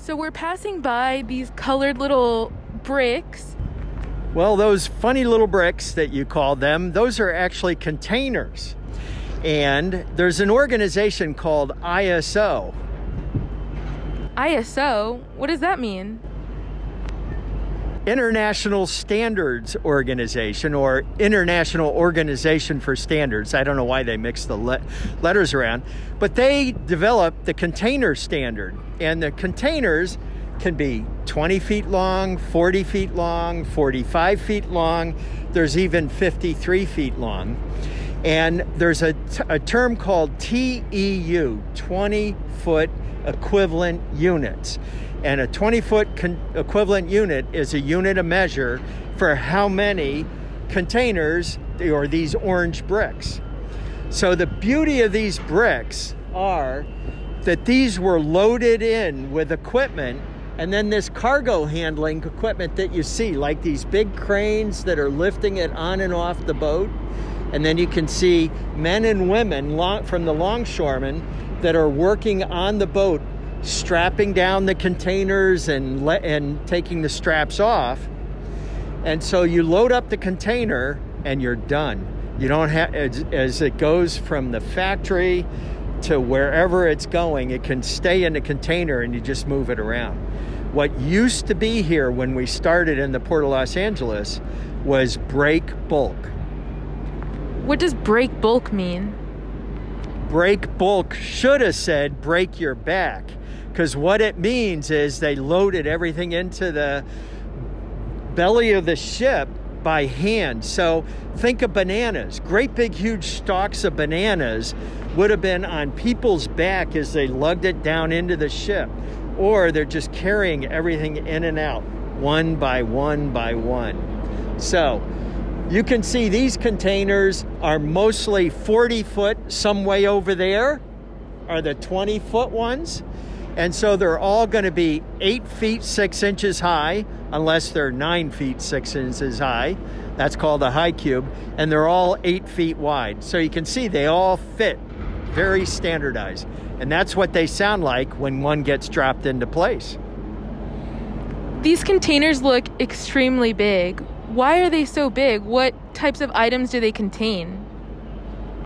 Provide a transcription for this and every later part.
So we're passing by these colored little bricks. Well, those funny little bricks that you call them, those are actually containers. And there's an organization called ISO. ISO? What does that mean? International Standards Organization, or International Organization for Standards. I don't know why they mix the letters around, but they developed the container standard. And the containers can be 20 feet long, 40 feet long, 45 feet long. There's even 53 feet long. And there's a term called TEU, 20-foot equivalent units. And a 20-foot equivalent unit is a unit of measure for how many containers, or these orange bricks. So the beauty of these bricks are that these were loaded in with equipment, and then this cargo handling equipment that you see, like these big cranes that are lifting it on and off the boat. And then you can see men and women from the longshoremen that are working on the boat, strapping down the containers and taking the straps off. And so you load up the container and you're done. You don't have, as it goes from the factory to wherever it's going, it can stay in the container and you just move it around. What used to be here when we started in the Port of Los Angeles was break bulk. What does break bulk mean? Break bulk should have said break your back, because what it means is they loaded everything into the belly of the ship by hand. So think of bananas. Great big huge stalks of bananas would have been on people's back as they lugged it down into the ship, or they're just carrying everything in and out one by one by one. So you can see these containers are mostly 40 foot. Some way over there are the 20-foot ones. And so they're all going to be 8 feet 6 inches high, unless they're 9 feet 6 inches high. That's called a high cube. And they're all 8 feet wide. So you can see they all fit, very standardized. And that's what they sound like when one gets dropped into place. These containers look extremely big. Why are they so big? What types of items do they contain?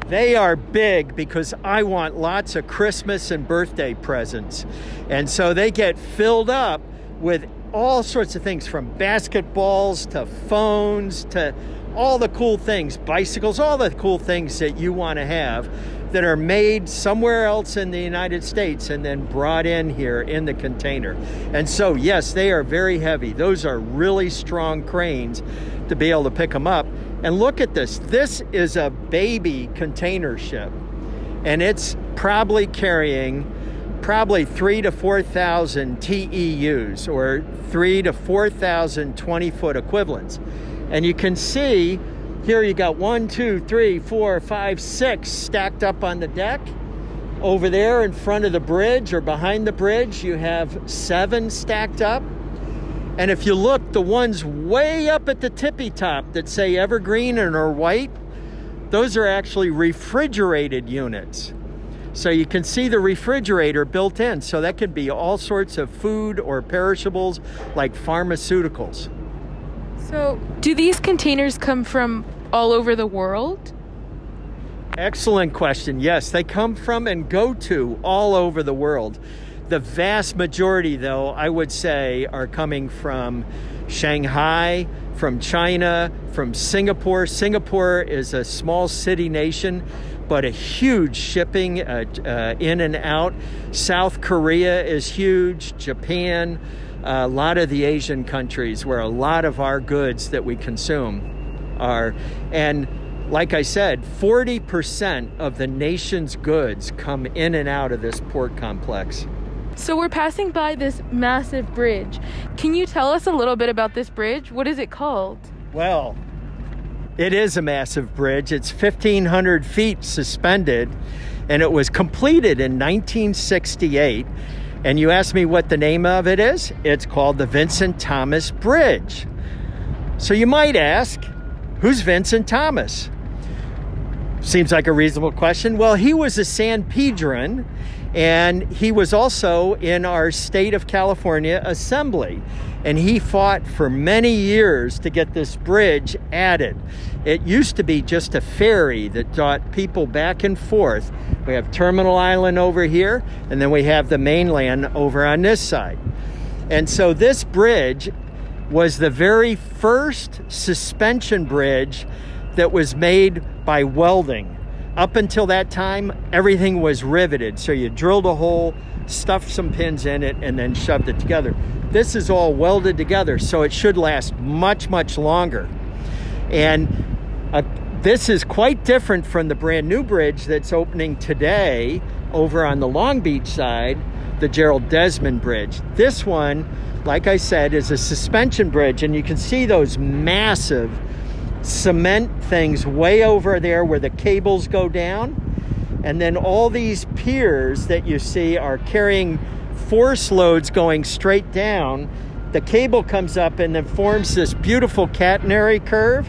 They are big because I want lots of Christmas and birthday presents. And so they get filled up with all sorts of things, from basketballs to phones to all the cool things, bicycles, all the cool things that you want to have that are made somewhere else in the United States and then brought in here in the container. And so, yes, they are very heavy. Those are really strong cranes to be able to pick them up. And look at this. This is a baby container ship, and it's probably carrying 3,000 to 4,000 TEUs, or 3,000 to 4,000 20-foot equivalents. And you can see here you got 1, 2, 3, 4, 5, 6 stacked up on the deck. Over there in front of the bridge, or behind the bridge, you have 7 stacked up. And if you look, the ones way up at the tippy top that say evergreen and are white, those are actually refrigerated units. So you can see the refrigerator built in. So that could be all sorts of food or perishables like pharmaceuticals. So do these containers come from all over the world? Excellent question. Yes, they come from and go to all over the world. The vast majority, though, I would say, are coming from Shanghai, from China, from Singapore. Singapore is a small city nation, but a huge shipping in and out. South Korea is huge, Japan, a lot of the Asian countries where a lot of our goods that we consume are. And like I said, 40% of the nation's goods come in and out of this port complex. So we're passing by this massive bridge. Can you tell us a little bit about this bridge? What is it called? Well, it is a massive bridge. It's 1,500 feet suspended, and it was completed in 1968. And you asked me what the name of it is? It's called the Vincent Thomas Bridge. So you might ask, who's Vincent Thomas? Seems like a reasonable question. Well, he was a San Pedran, and he was also in our state of California assembly. And he fought for many years to get this bridge added. It used to be just a ferry that brought people back and forth. We have Terminal Island over here, and then we have the mainland over on this side. And so this bridge was the very first suspension bridge that was made by welding. Up until that time, everything was riveted. So you drilled a hole, stuffed some pins in it, and then shoved it together. This is all welded together, so it should last much, much longer. And this is quite different from the brand new bridge that's opening today over on the Long Beach side, the Gerald Desmond Bridge. This one, like I said, is a suspension bridge, and you can see those massive cement things way over there where the cables go down. And then all these piers that you see are carrying force loads going straight down. The cable comes up and then forms this beautiful catenary curve.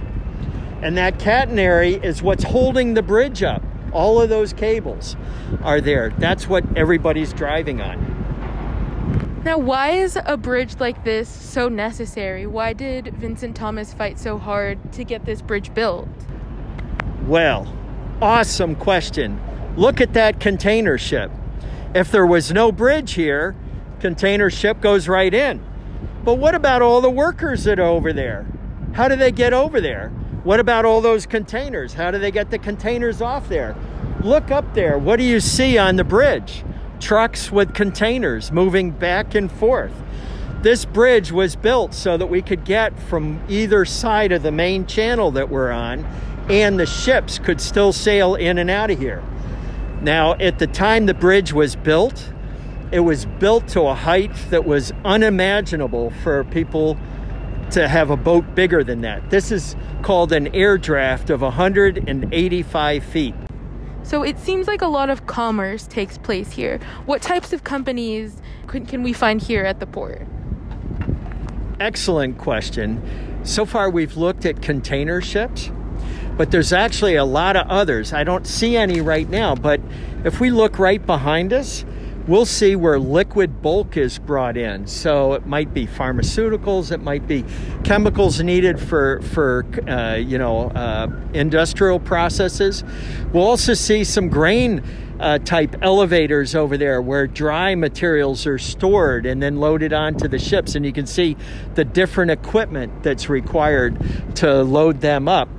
And that catenary is what's holding the bridge up. All of those cables are there. That's what everybody's driving on. Now, why is a bridge like this so necessary? Why did Vincent Thomas fight so hard to get this bridge built? Well, awesome question. Look at that container ship. If there was no bridge here, container ship goes right in. But what about all the workers that are over there? How do they get over there? What about all those containers? How do they get the containers off there? Look up there. What do you see on the bridge? Trucks with containers moving back and forth. This bridge was built so that we could get from either side of the main channel that we're on, and the ships could still sail in and out of here. Now, at the time the bridge was built, it was built to a height that was unimaginable for people to have a boat bigger than that. This is called an air draft of 185 feet. So it seems like a lot of commerce takes place here. What types of companies can we find here at the port? Excellent question. So far we've looked at container ships, but there's actually a lot of others. I don't see any right now, but if we look right behind us, we'll see where liquid bulk is brought in. So it might be pharmaceuticals, it might be chemicals needed for industrial processes. We'll also see some grain type elevators over there where dry materials are stored and then loaded onto the ships. And you can see the different equipment that's required to load them up.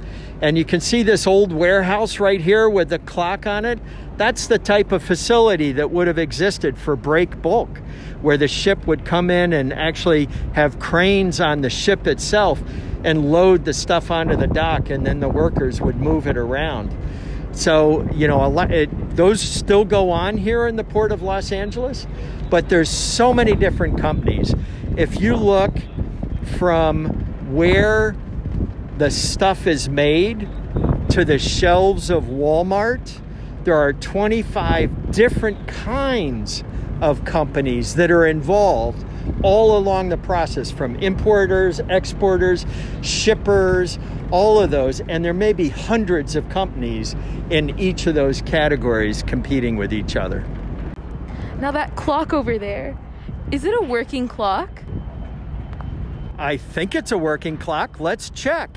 And you can see this old warehouse right here with the clock on it. That's the type of facility that would have existed for break bulk, where the ship would come in and actually have cranes on the ship itself and load the stuff onto the dock, and then the workers would move it around. So, you know, those still go on here in the Port of Los Angeles, but there's so many different companies. If you look from where the stuff is made to the shelves of Walmart, there are 25 different kinds of companies that are involved all along the process, from importers, exporters, shippers, all of those. And there may be hundreds of companies in each of those categories competing with each other. Now that clock over there, is it a working clock? I think it's a working clock. Let's check.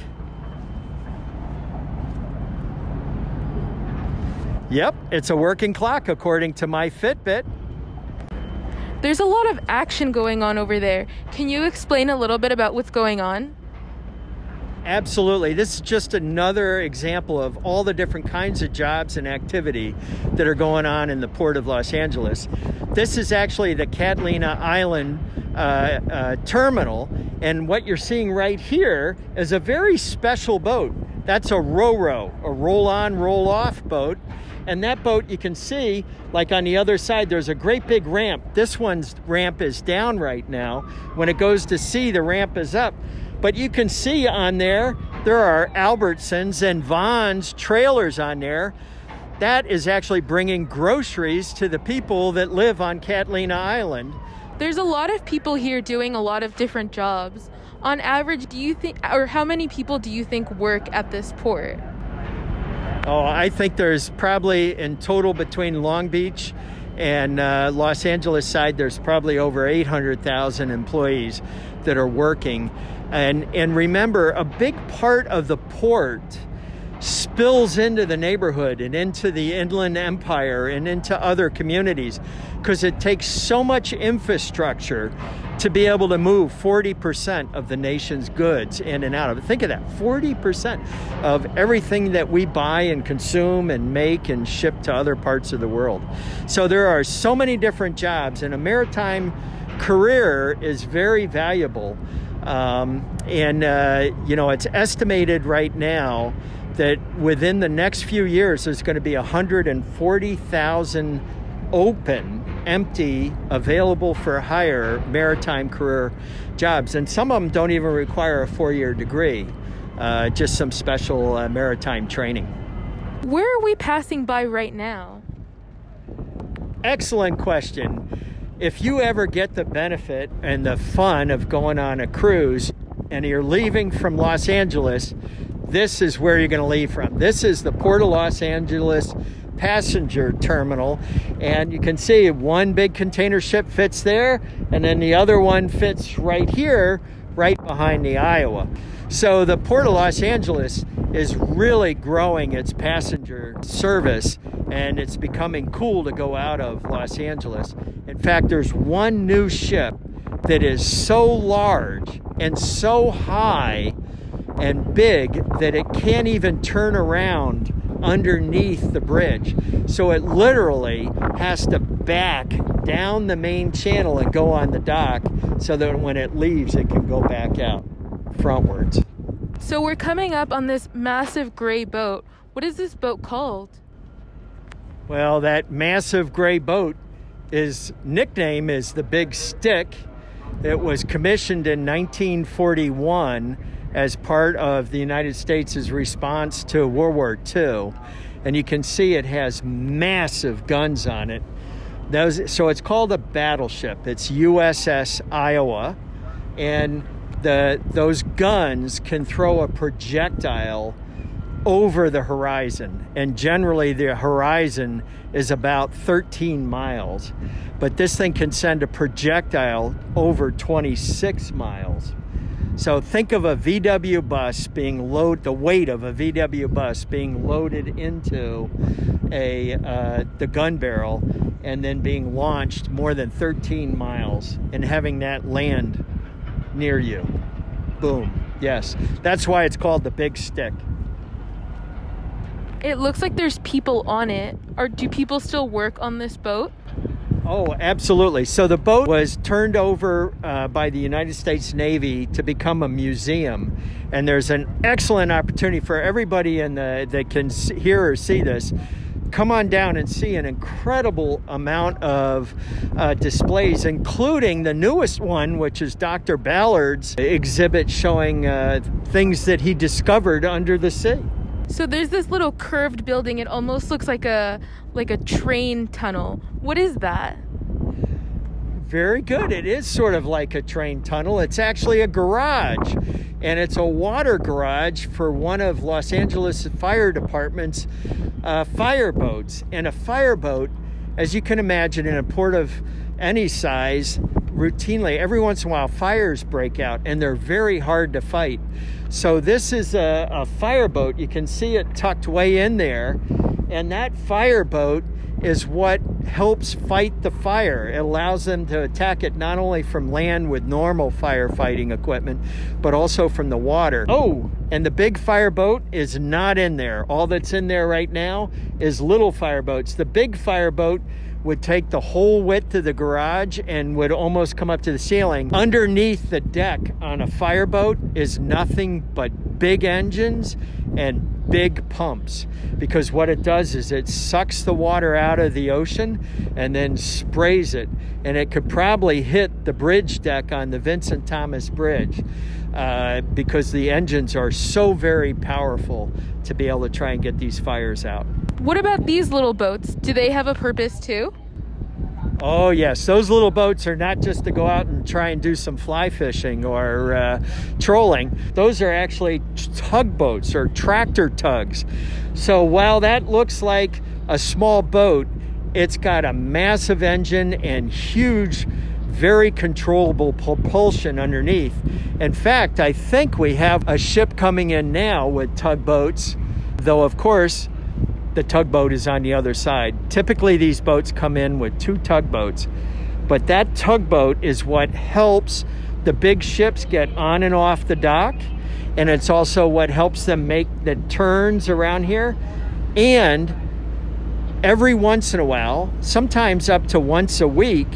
Yep, it's a working clock according to my Fitbit. There's a lot of action going on over there. Can you explain a little bit about what's going on? Absolutely. This is just another example of all the different kinds of jobs and activity that are going on in the Port of Los Angeles. This is actually the Catalina Island terminal, and what you're seeing right here is a very special boat. That's a ro-ro, a roll-on, roll-off boat. And that boat, you can see, like on the other side, there's a great big ramp. This one's ramp is down right now. When it goes to sea, the ramp is up. But you can see on there are Albertsons and Vons trailers on there. That is actually bringing groceries to the people that live on Catalina Island. There's a lot of people here doing a lot of different jobs. On average, do you think, or how many people do you think work at this port? Oh, I think there's probably in total between Long Beach and Los Angeles side, there's probably over 800,000 employees that are working. And remember, a big part of the port spills into the neighborhood and into the Inland Empire and into other communities because it takes so much infrastructure to be able to move 40% of the nation's goods in and out of it. Think of that, 40% of everything that we buy and consume and make and ship to other parts of the world. So there are so many different jobs, and a maritime career is very valuable. You know, it's estimated right now that within the next few years, there's going to be 140,000 open, empty, available for hire maritime career jobs. And some of them don't even require a 4-year degree, just some special maritime training. Where are we passing by right now? Excellent question. If you ever get the benefit and the fun of going on a cruise and you're leaving from Los Angeles, this is where you're going to leave from. This is the Port of Los Angeles passenger terminal, and you can see one big container ship fits there, and then the other one fits right here, right behind the Iowa. So the Port of Los Angeles is really growing its passenger service, and it's becoming cool to go out of Los Angeles. In fact, there's one new ship that is so large and so high and big that it can't even turn around underneath the bridge. So it literally has to back down the main channel and go on the dock so that when it leaves, it can go back out frontwards. So we're coming up on this massive gray boat. What is this boat called? Well, that massive gray boat, his nickname is the Big Stick. It was commissioned in 1941 as part of the United States' response to World War II. And you can see it has massive guns on it. So it's called a battleship. It's USS Iowa. And those guns can throw a projectile over the horizon. And generally the horizon is about 13 miles. But this thing can send a projectile over 26 miles. So think of a VW bus being loaded, the weight of a VW bus being loaded into the gun barrel and then being launched more than 13 miles and having that land near you. Boom. Yes. That's why it's called the Big Stick. It looks like there's people on it. Do people still work on this boat? Oh, absolutely. So the boat was turned over by the United States Navy to become a museum. And there's an excellent opportunity for everybody that can hear or see this. Come on down and see an incredible amount of displays, including the newest one, which is Dr. Ballard's exhibit showing things that he discovered under the sea. So there's this little curved building. It almost looks like a train tunnel. What is that? Very good. It is sort of like a train tunnel. It's actually a garage, and it's a water garage for one of Los Angeles Fire Department's fireboats. And a fireboat, as you can imagine, in a port of any size, routinely, every once in a while, fires break out, and they're very hard to fight. So this is a fireboat. You can see it tucked way in there, and that fireboat is what helps fight the fire. It allows them to attack it not only from land with normal firefighting equipment, but also from the water. Oh, and the big fireboat is not in there. All that's in there right now is little fireboats. The big fireboat would take the whole width of the garage and would almost come up to the ceiling. Underneath the deck on a fireboat is nothing but big engines and big pumps, because what it does is it sucks the water out of the ocean and then sprays it, and it could probably hit the bridge deck on the Vincent Thomas Bridge because the engines are so very powerful to be able to try and get these fires out. What about these little boats? Do they have a purpose too? Oh yes, those little boats are not just to go out and try and do some fly fishing or trolling. Those are actually tugboats or tractor tugs. So while that looks like a small boat, it's got a massive engine and huge, very controllable propulsion underneath. In fact, I think we have a ship coming in now with tugboats, though of course the tugboat is on the other side. Typically these boats come in with 2 tugboats, but that tugboat is what helps the big ships get on and off the dock, and it's also what helps them make the turns around here. And every once in a while, sometimes up to once a week,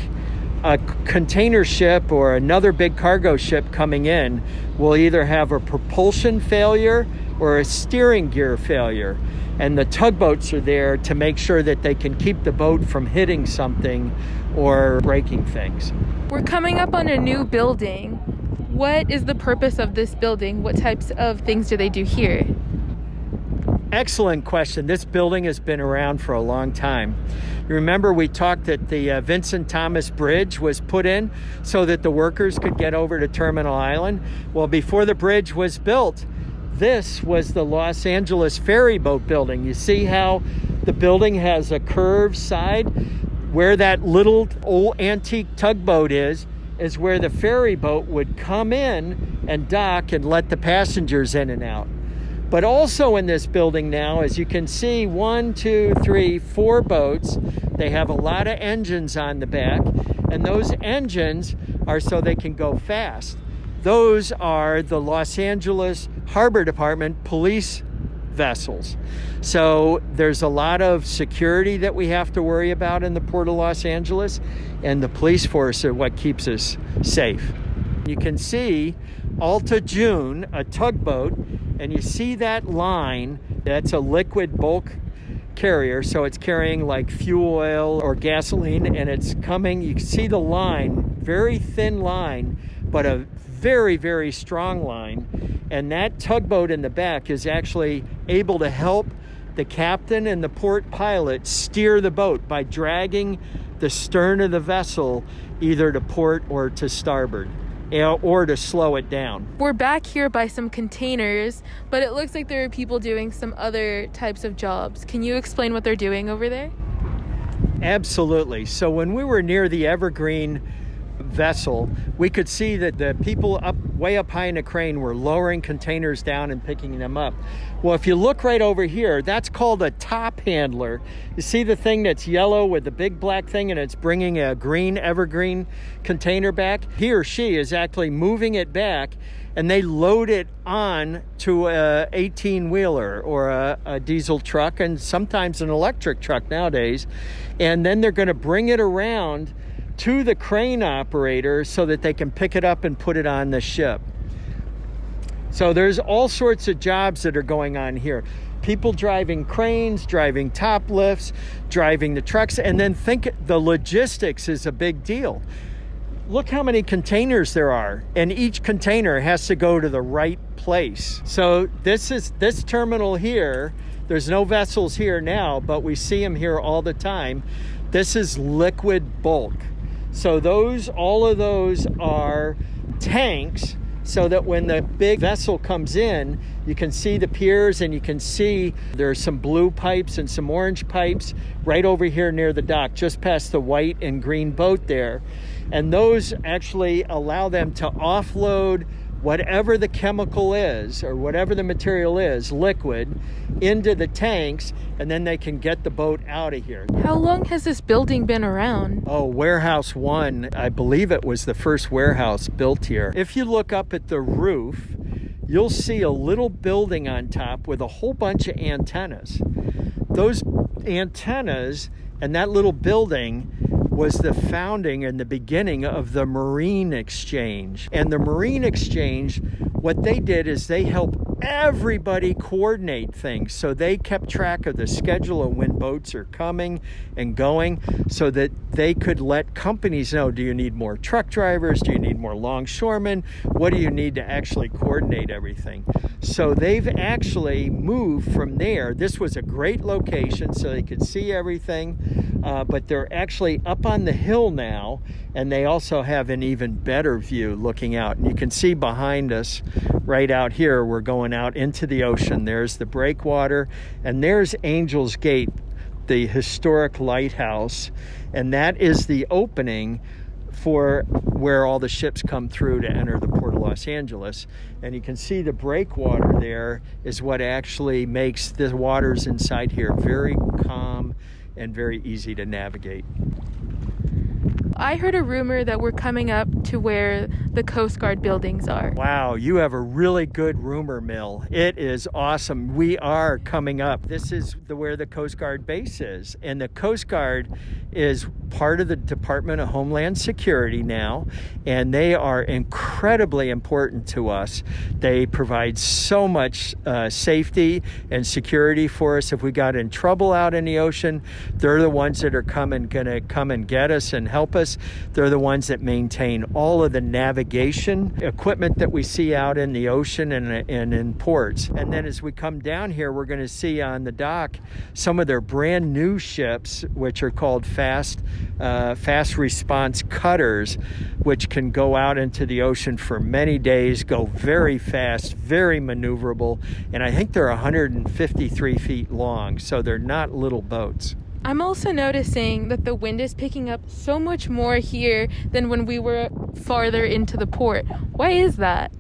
a container ship or another big cargo ship coming in will either have a propulsion failure or a steering gear failure. And the tugboats are there to make sure that they can keep the boat from hitting something or breaking things. We're coming up on a new building. What is the purpose of this building? What types of things do they do here? Excellent question. This building has been around for a long time. You remember we talked that the Vincent Thomas Bridge was put in so that the workers could get over to Terminal Island? Well, before the bridge was built, this was the Los Angeles ferry boat building. You see how the building has a curved side? Where that little old antique tugboat is where the ferry boat would come in and dock and let the passengers in and out. But also in this building now, as you can see, 1, 2, 3, 4 boats. They have a lot of engines on the back, and those engines are so they can go fast. Those are the Los Angeles Harbor Department police vessels. So there's a lot of security that we have to worry about in the Port of Los Angeles, and the police force are what keeps us safe. You can see Alta June, a tugboat, and you see that line, that's a liquid bulk carrier, so it's carrying like fuel oil or gasoline, and it's coming, you can see the line, very thin line, but a very, very strong line. And that tugboat in the back is actually able to help the captain and the port pilot steer the boat by dragging the stern of the vessel either to port or to starboard, or to slow it down. We're back here by some containers, but it looks like there are people doing some other types of jobs. Can you explain what they're doing over there? Absolutely. So when we were near the Evergreen vessel, we could see that the people way up high in the crane were lowering containers down and picking them up. Well, if you look right over here, that's called a top handler. You see the thing that's yellow with the big black thing, and it's bringing a green Evergreen container back? He or she is actually moving it back, and they load it on to a 18-wheeler or a diesel truck, and sometimes an electric truck nowadays. And then they're going to bring it around to the crane operator so that they can pick it up and put it on the ship. So there's all sorts of jobs that are going on here. People driving cranes, driving top lifts, driving the trucks, and then think the logistics is a big deal. Look how many containers there are, and each container has to go to the right place. So this terminal here, there's no vessels here now, but we see them here all the time. This is liquid bulk. So all of those are tanks, so that when the big vessel comes in, you can see the piers, and you can see there's some blue pipes and some orange pipes right over here near the dock, just past the white and green boat there. And those actually allow them to offload whatever the chemical is, or whatever the material is, liquid, into the tanks, and then they can get the boat out of here. How long has this building been around? Oh, Warehouse 1, I believe it was the first warehouse built here. If you look up at the roof, you'll see a little building on top with a whole bunch of antennas. Those antennas and that little building was the founding and the beginning of the Marine Exchange. And the Marine Exchange, what they did is they helped everybody coordinate things. So they kept track of the schedule of when boats are coming and going so that they could let companies know, do you need more truck drivers? Do you need more longshoremen? What do you need to actually coordinate everything? So they've actually moved from there. This was a great location so they could see everything, but they're actually up on the hill now, and they also have an even better view looking out. And you can see behind us right out here, we're going out into the ocean. There's the breakwater, and there's Angel's Gate, the historic lighthouse, and that is the opening for where all the ships come through to enter the Port of Los Angeles. And you can see the breakwater there is what actually makes the waters inside here very calm and very easy to navigate. I heard a rumor that we're coming up to where the Coast Guard buildings are. Wow, you have a really good rumor mill. It is awesome. We are coming up. This is where the Coast Guard base is. And the Coast Guard is part of the Department of Homeland Security now, and they are incredibly important to us. They provide so much safety and security for us. If we got in trouble out in the ocean, they're the ones that are gonna come and get us and help us. They're the ones that maintain all of the navigation equipment that we see out in the ocean and in ports. And then as we come down here, we're going to see on the dock some of their brand new ships, which are called fast response cutters, which can go out into the ocean for many days, go very fast, very maneuverable, and I think they're 153 feet long, so they're not little boats. I'm also noticing that the wind is picking up so much more here than when we were farther into the port. Why is that?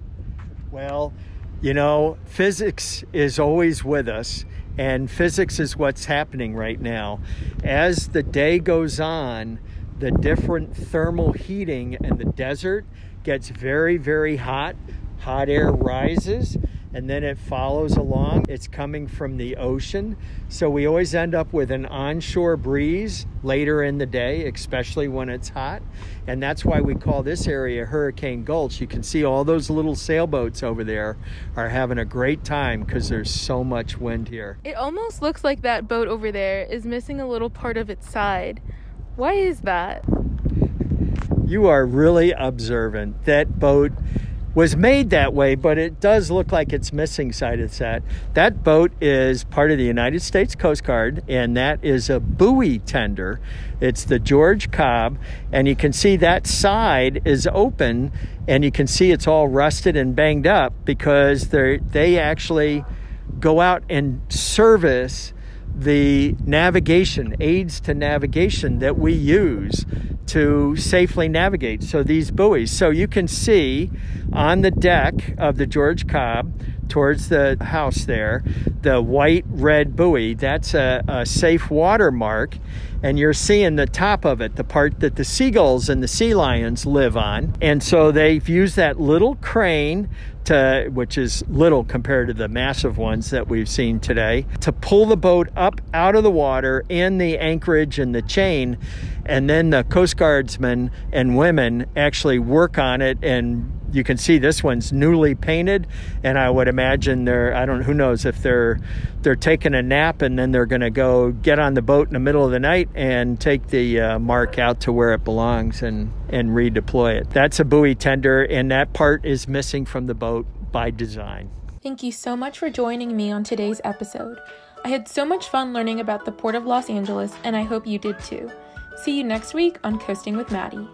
Well, you know, physics is always with us, and physics is what's happening right now. As the day goes on, the different thermal heating in the desert gets very, very hot. Hot air rises, and then it follows along. It's coming from the ocean. So we always end up with an onshore breeze later in the day, especially when it's hot. And that's why we call this area Hurricane Gulch. You can see all those little sailboats over there are having a great time because there's so much wind here. It almost looks like that boat over there is missing a little part of its side. Why is that? You are really observant. That boat was made that way, but it does look like it's missing side of that. That boat is part of the United States Coast Guard, and that is a buoy tender. It's the George Cobb, and you can see that side is open, and you can see it's all rusted and banged up because they actually go out and service the navigation, aids to navigation that we use to safely navigate. So these buoys, so you can see on the deck of the George Cobb towards the house there, the white red buoy, that's a safe water mark, and you're seeing the top of it, the part that the seagulls and the sea lions live on. And so they've used that little crane which is little compared to the massive ones that we've seen today, to pull the boat up out of the water in the anchorage and the chain, and then the Coast Guardsmen and women actually work on it. And you can see this one's newly painted, and I would imagine who knows if they're taking a nap and then they're going to go get on the boat in the middle of the night and take the mark out to where it belongs and redeploy it. That's a buoy tender, and that part is missing from the boat by design. Thank you so much for joining me on today's episode. I had so much fun learning about the Port of Los Angeles, and I hope you did too. See you next week on Coasting with Maddy.